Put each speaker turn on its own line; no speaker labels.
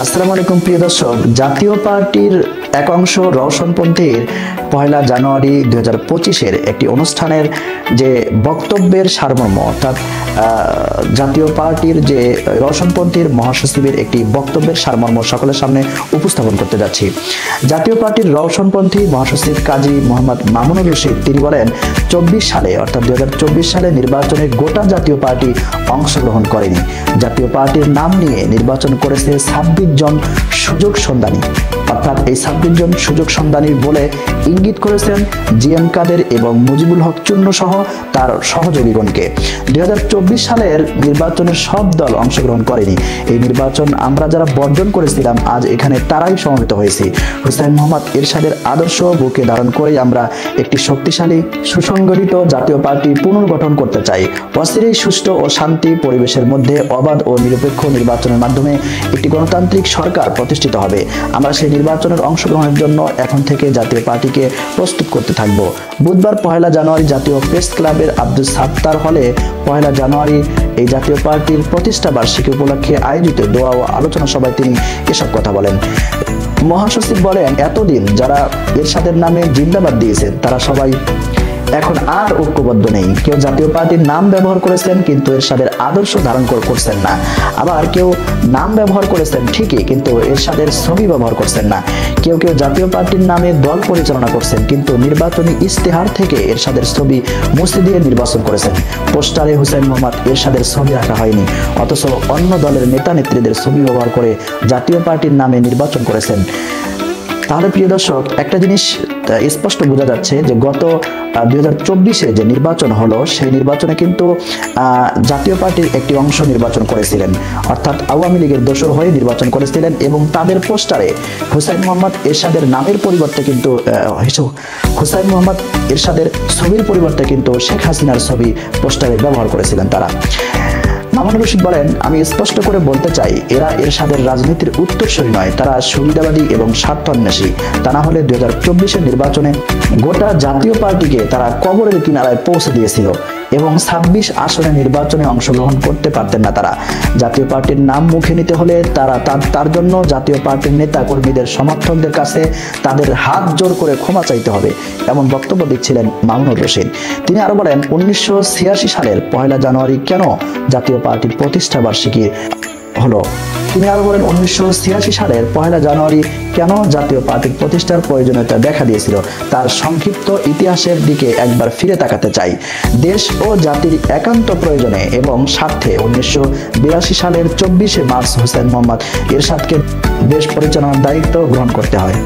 আসসালামু আলাইকুম প্রিয় দর্শক, জাতীয় পার্টির এক অংশ রওশনপন্থীর 1 জানুয়ারি 2025-এর একটি অনুষ্ঠানের যে বক্তব্যের সারমর্ম, অর্থাৎ জাতীয় পার্টির যে রওশনপন্থীর মহাসচিবের একটি বক্তব্যের সারমর্ম সকলের সামনে উপস্থাপন করতে যাচ্ছি। জাতীয় পার্টির রওশনপন্থী মহাসচিব কাজী মোহাম্মদ মামুনুর রশিদ তিনি বলেন, 24 সালে অর্থাৎ 2024 সালে নির্বাচনে গোটা জাতীয় পার্টি অংশগ্রহণ করেনি। জাতীয় পার্টির নাম নিয়ে নির্বাচন করেছে 26 জন সুযোগ সন্ধানী, অর্থাৎ এই 26 জন সুযোগ সন্ধানী বলে ইঙ্গিত করেছেন জিএম কাদের এবং মুজিবুল হক চূন্য সহ তার সহযোগীগণকে। 2024 সালের নির্বাচনের সব দল অংশগ্রহণ করেনি। এই নির্বাচন আমরা যারা বর্জন করেছিলাম আজ এখানে তারাই সমবেত হয়েছি। হুসাইন মোহাম্মদ এরশাদের আদর্শ বুকে ধারণ করেই আমরা একটি শক্তিশালী সুসংগঠিত জাতীয় পার্টি পুনর্গঠন করতে চাই। অচিরেই সুষ্ঠু ও শান্তি পরিবেশের মধ্যে অবাধ ও নিরপেক্ষ নির্বাচনের মাধ্যমে একটি গণতান্ত্রিক সরকার প্রতিষ্ঠিত হবে। আমরা সেই নির্বাচনের অংশগ্রহণের জন্য এখন থেকে জাতীয় পার্টিকে প্রস্তুত করতে থাকব। বুধবার 1 জানুয়ারি জাতীয় প্রেস ক্লাবের আব্দুল সাত্তার হলে 1 জানুয়ারি এই জাতীয় পার্টির প্রতিষ্ঠা বার্ষিকী উপলক্ষে আয়োজিত দোয়া ও আলোচনা সভায় তিনি এসব কথা বলেন। মহাসচিব বলেন, এতদিন যারা এরশাদের নামে জিন্দাবাদ দিয়েছেন তারা সবাই এখন আর ঐক্যবদ্ধ নেই। কেউ জাতীয় পার্টির নাম ব্যবহার করেছেন কিন্তু এরশাদের আদর্শ ধারণ করছেন না, আবার কেউ নাম ব্যবহার করেছেন ঠিকই কিন্তু এরশাদের ছবি ব্যবহার করছেন না। কেউ কেউ জাতীয় পার্টির নামে দল পরিচালনা করছেন কিন্তু নির্বাচনী ইশতেহার থেকে এরশাদের ছবি মুছে দিয়ে নির্বাচন করেছেন। পোস্টারে হুসাইন মোহাম্মদ এরশাদের ছবি রাখা হয়নি, অথচ অন্য দলের নেতা নেত্রীদের ছবি ব্যবহার করে জাতীয় পার্টির নামে নির্বাচন করেছেন। তাহলে প্রিয় দর্শক, একটা জিনিস স্পষ্ট বোঝা যাচ্ছে যে গত 2024-এ যে নির্বাচন হলো সেই নির্বাচনে কিন্তু জাতীয় পার্টির একটি অংশ নির্বাচন করেছিলেন, অর্থাৎ আওয়ামী লীগের দোসর হয়ে নির্বাচন করেছিলেন এবং তাদের পোস্টারে হুসাইন মোহাম্মদ এরশাদের নামের পরিবর্তে কিন্তু হুসাইন মোহাম্মদ এরশাদের ছবির পরিবর্তে কিন্তু শেখ হাসিনার ছবি পোস্টারে ব্যবহার করেছিলেন তারা। মামুনুর রশিদ বলেন, আমি স্পষ্ট করে বলতে চাই এরা এরশাদের রাজনীতির উত্তরসূরি নয়, তারা সুবিধাবাদী এবং স্বার্থান্বেষী। তা না হলে 2024-এর নির্বাচনে গোটা জাতীয় পার্টিকে তারা কবরের কিনারায় পৌঁছে দিয়েছিল এবং 26 আসনে নির্বাচনে অংশগ্রহণ করতে পারতেন না তারা। জাতীয় পার্টির নাম মুখে নিতে হলে তার জন্য জাতীয় পার্টির নেতা কর্মীদের সমর্থকদের কাছে তাদের হাত জোর করে ক্ষমা চাইতে হবে, এমন বক্তব্য দিচ্ছিলেন মামুনুর রশিদ। তিনি আরো বলেন, 1986 সালের 1 জানুয়ারি কেন জাতীয় পার্টির প্রতিষ্ঠা বার্ষিকী হলো। তিনি আরো বলেন, 1986 সালের 1 জানুয়ারি কেন জাতীয় পার্টির প্রতিষ্ঠার প্রয়োজনীয়তা দেখা দিয়েছিল তার সংক্ষিপ্ত ইতিহাসের দিকে একবার ফিরে তাকাতে চাই। দেশ ও জাতির একান্ত প্রয়োজনে এবং স্বার্থে 1982 সালের 24 মার্চ হুসাইন মোহাম্মদ এরশাদকে দেশ পরিচালনার দায়িত্ব গ্রহণ করতে হয়।